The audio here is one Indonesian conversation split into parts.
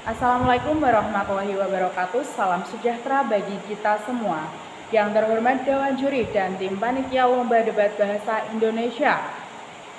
Assalamualaikum warahmatullahi wabarakatuh. Salam sejahtera bagi kita semua. Yang terhormat Dewan Juri dan tim panitia Lomba Debat Bahasa Indonesia.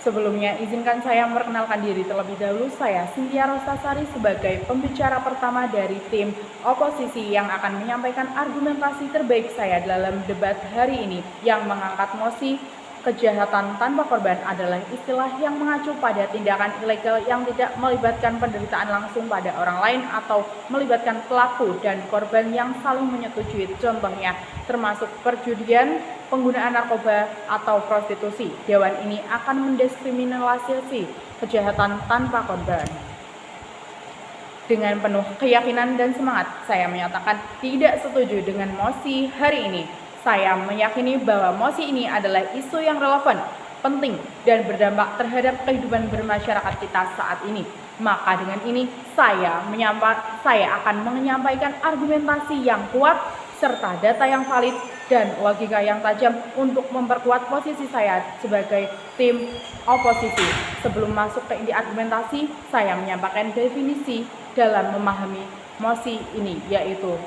Sebelumnya izinkan saya memperkenalkan diri terlebih dahulu. Saya Cynthia Rostasari sebagai pembicara pertama dari tim oposisi yang akan menyampaikan argumentasi terbaik saya dalam debat hari ini yang mengangkat mosi kejahatan tanpa korban adalah istilah yang mengacu pada tindakan ilegal yang tidak melibatkan penderitaan langsung pada orang lain atau melibatkan pelaku dan korban yang saling menyetujui, contohnya termasuk perjudian, penggunaan narkoba, atau prostitusi. Dewan ini akan mendiskriminalisasi kejahatan tanpa korban. Dengan penuh keyakinan dan semangat, saya menyatakan tidak setuju dengan mosi hari ini. Saya meyakini bahwa mosi ini adalah isu yang relevan, penting, dan berdampak terhadap kehidupan bermasyarakat kita saat ini. Maka dengan ini, saya akan menyampaikan argumentasi yang kuat, serta data yang valid dan logika yang tajam untuk memperkuat posisi saya sebagai tim oposisi. Sebelum masuk ke inti argumentasi, saya menyampaikan definisi dalam memahami mosi ini, yaitu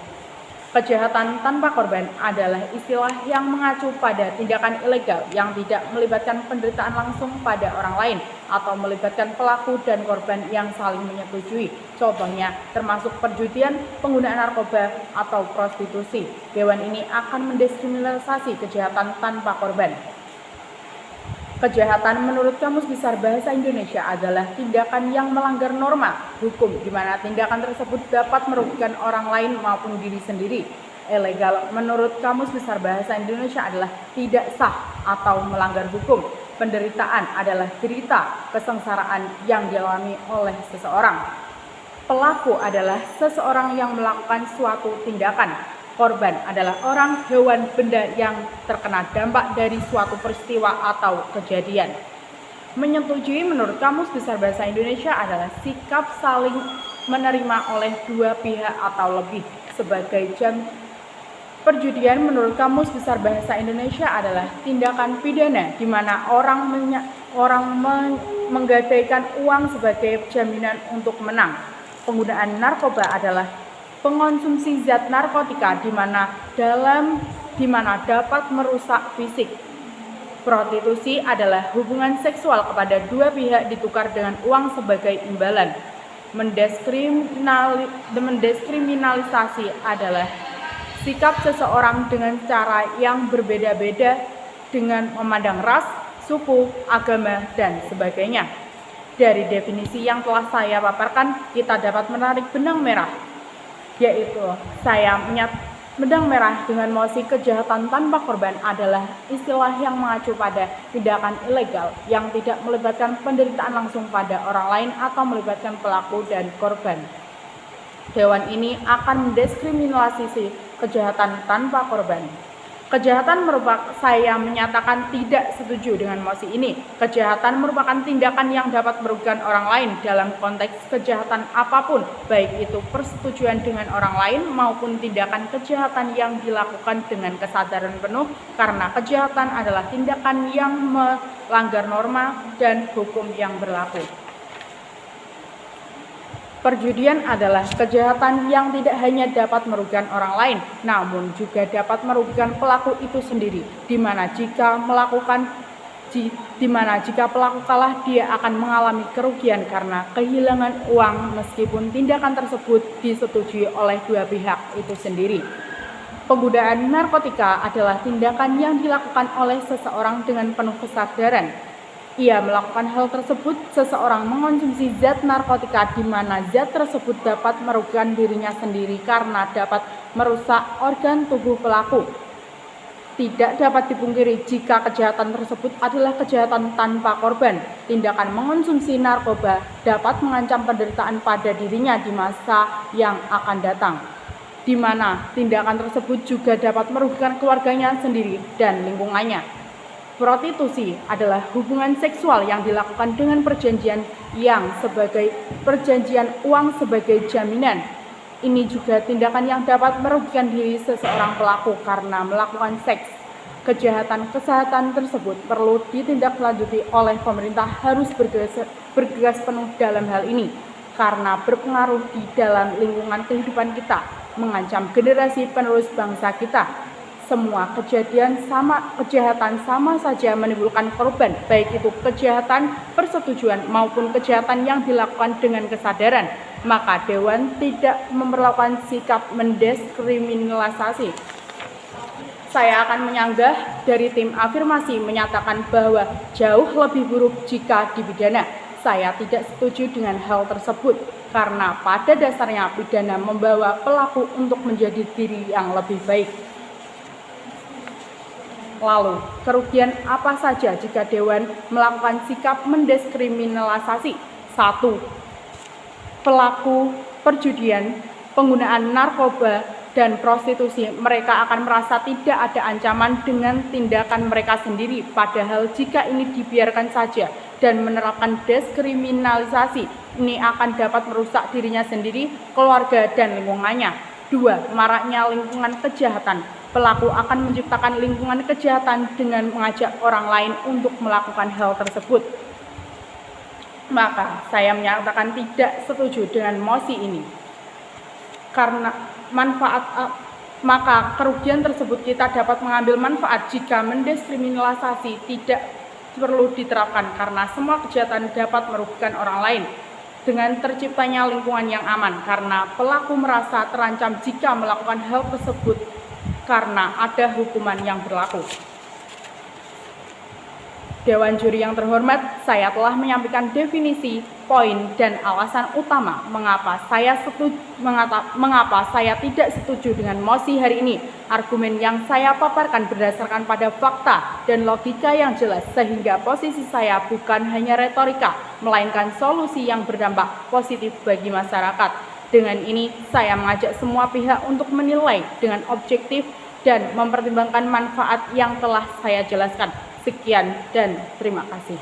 kejahatan tanpa korban adalah istilah yang mengacu pada tindakan ilegal yang tidak melibatkan penderitaan langsung pada orang lain atau melibatkan pelaku dan korban yang saling menyetujui. Contohnya termasuk perjudian, penggunaan narkoba, atau prostitusi. Dewan ini akan mendiskriminalisasi kejahatan tanpa korban. Kejahatan menurut Kamus Besar Bahasa Indonesia adalah tindakan yang melanggar norma hukum di mana tindakan tersebut dapat merugikan orang lain maupun diri sendiri. Ilegal menurut Kamus Besar Bahasa Indonesia adalah tidak sah atau melanggar hukum. Penderitaan adalah derita, kesengsaraan yang dialami oleh seseorang. Pelaku adalah seseorang yang melakukan suatu tindakan. Korban adalah orang, hewan, benda yang terkena dampak dari suatu peristiwa atau kejadian. Menyetujui menurut Kamus Besar Bahasa Indonesia adalah sikap saling menerima oleh dua pihak atau lebih sebagai perjudian menurut Kamus Besar Bahasa Indonesia adalah tindakan pidana di mana orang menggadaikan uang sebagai jaminan untuk menang. Penggunaan narkoba adalah pengonsumsi zat narkotika di mana dapat merusak fisik. Prostitusi adalah hubungan seksual kepada dua pihak ditukar dengan uang sebagai imbalan. Mendiskriminalisasi adalah sikap seseorang dengan cara yang berbeda-beda dengan memandang ras, suku, agama, dan sebagainya. Dari definisi yang telah saya paparkan, kita dapat menarik benang merah, yaitu benang merah dengan mosi kejahatan tanpa korban adalah istilah yang mengacu pada tindakan ilegal yang tidak melibatkan penderitaan langsung pada orang lain atau melibatkan pelaku dan korban. Dewan ini akan mendiskriminalisasi kejahatan tanpa korban. Saya menyatakan tidak setuju dengan mosi ini. Kejahatan merupakan tindakan yang dapat merugikan orang lain dalam konteks kejahatan apapun, baik itu persetujuan dengan orang lain maupun tindakan kejahatan yang dilakukan dengan kesadaran penuh, karena kejahatan adalah tindakan yang melanggar norma dan hukum yang berlaku. Perjudian adalah kejahatan yang tidak hanya dapat merugikan orang lain, namun juga dapat merugikan pelaku itu sendiri, di mana jika pelaku kalah, dia akan mengalami kerugian karena kehilangan uang meskipun tindakan tersebut disetujui oleh dua pihak itu sendiri. Penggunaan narkotika adalah tindakan yang dilakukan oleh seseorang dengan penuh kesadaran. Ia melakukan hal tersebut, seseorang mengonsumsi zat narkotika di mana zat tersebut dapat merugikan dirinya sendiri karena dapat merusak organ tubuh pelaku. Tidak dapat dipungkiri jika kejahatan tersebut adalah kejahatan tanpa korban. Tindakan mengonsumsi narkoba dapat mengancam penderitaan pada dirinya di masa yang akan datang, di mana tindakan tersebut juga dapat merugikan keluarganya sendiri dan lingkungannya. Prostitusi adalah hubungan seksual yang dilakukan dengan perjanjian uang sebagai jaminan. Ini juga tindakan yang dapat merugikan diri seseorang pelaku karena melakukan seks. Kejahatan kesehatan tersebut perlu ditindaklanjuti oleh pemerintah harus bergegas penuh dalam hal ini. karena berpengaruh di dalam lingkungan kehidupan kita, mengancam generasi penerus bangsa kita. Semua kejahatan sama saja menimbulkan korban, baik itu kejahatan persetujuan maupun kejahatan yang dilakukan dengan kesadaran. Maka Dewan tidak memperlakukan sikap mendiskriminalisasi. Saya akan menyanggah dari tim afirmasi menyatakan bahwa jauh lebih buruk jika dipidana. Saya tidak setuju dengan hal tersebut, karena pada dasarnya pidana membawa pelaku untuk menjadi diri yang lebih baik. Lalu, kerugian apa saja jika Dewan melakukan sikap mendiskriminalisasi? 1. Pelaku perjudian, penggunaan narkoba, dan prostitusi, mereka akan merasa tidak ada ancaman dengan tindakan mereka sendiri. Padahal jika ini dibiarkan saja dan menerapkan diskriminalisasi, ini akan dapat merusak dirinya sendiri, keluarga, dan lingkungannya. 2. Maraknya lingkungan kejahatan. Pelaku akan menciptakan lingkungan kejahatan dengan mengajak orang lain untuk melakukan hal tersebut. Maka saya menyatakan tidak setuju dengan mosi ini. Karena maka kerugian tersebut kita dapat mengambil manfaat jika mendiskriminalisasi tidak perlu diterapkan, karena semua kejahatan dapat merugikan orang lain. Dengan terciptanya lingkungan yang aman, karena pelaku merasa terancam jika melakukan hal tersebut karena ada hukuman yang berlaku. Dewan juri yang terhormat, saya telah menyampaikan definisi, poin, dan alasan utama mengapa saya tidak setuju dengan mosi hari ini. Argumen yang saya paparkan berdasarkan pada fakta dan logika yang jelas, sehingga posisi saya bukan hanya retorika, melainkan solusi yang berdampak positif bagi masyarakat. Dengan ini, saya mengajak semua pihak untuk menilai dengan objektif dan mempertimbangkan manfaat yang telah saya jelaskan. Sekian dan terima kasih.